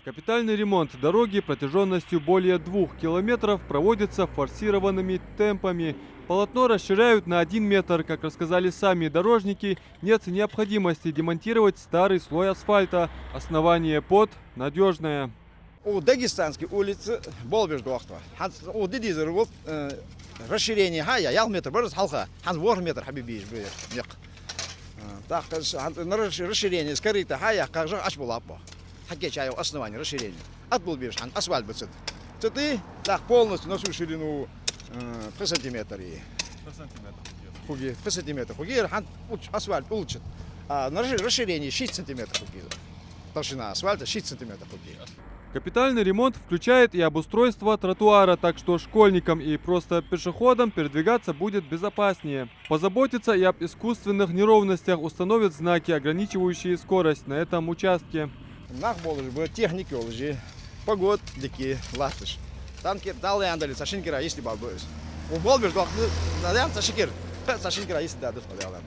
Капитальный ремонт дороги протяженностью более 2 километров проводится форсированными темпами. Полотно расширяют на 1 метр. Как рассказали сами дорожники, нет необходимости демонтировать старый слой асфальта. Основание под надежное. У Дагестанской улицы Болбеж доктор. У Дидизер вот расширение хая, метр, борис халха, ханс 8 метр хабибиш бир. Так, расширение скорыта хая, как же аж было по. Хаке чаю основание расширения. От Болбеж хан асфальт быцет. Цеты так полностью на всю ширину 3 сантиметра. 3 сантиметра. Хуги, 3 сантиметра. Хуги хан асфальт улучшит. А на расширение 6 сантиметров хуги. Толщина асфальта 6 сантиметров хуги. Капитальный ремонт включает и обустройство тротуара, так что школьникам и просто пешеходам передвигаться будет безопаснее. Позаботиться и об искусственных неровностях, установят знаки, ограничивающие скорость на этом участке. Нах болыжы, bu техники олыжы, погод дики латыш. Там далы андали, сашинкера, если бы будет. У Болбеж доктор, надам сашинкер, сашинкера, если да, дышал андали.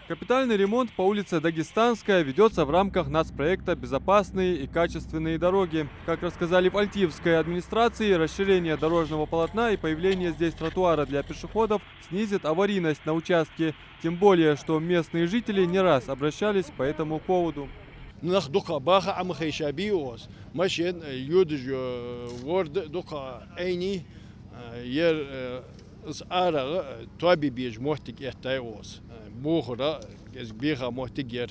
Капитальный ремонт по улице Дагестанская ведется в рамках нацпроекта «Безопасные и качественные дороги». Как рассказали в Альтиевской администрации, расширение дорожного полотна и появление здесь тротуара для пешеходов снизит аварийность на участке. Тем более, что местные жители не раз обращались по этому поводу. نخ دقة باخة عم خيشابيوس ماشين يودج ورد دقة عيني ير أسعار توابي بيج محتك إحتاجوس بوخرة إز بيخا محتك ير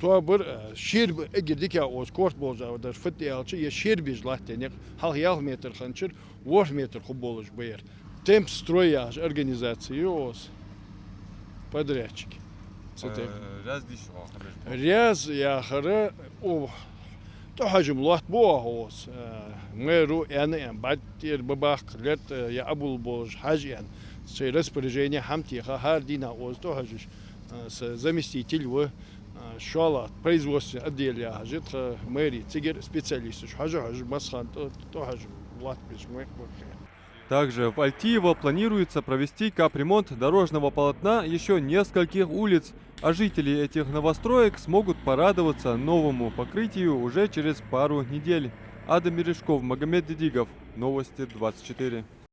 توابر شير أجدك يا أوس كورت بوزا ودر فتي ألشي يشير بيج لاتنيق هل ياه متر خنشر 8 متر خبولش بير темп строяж организациёс подрядчик. Ряз яхара о тохажим лот боос мэру ян баттер бабах лет я абул бож хажян сей распоряжение хамтиха хардина оз тохажиш заместитель в шала производства отделя хажит мэри цигер специалист хажаж масхан тохажим лот биш мэ. Также в Альтиево планируется провести капремонт дорожного полотна еще нескольких улиц, а жители этих новостроек смогут порадоваться новому покрытию уже через пару недель. Адам Мережков, Магомед Дидигов. Новости 24.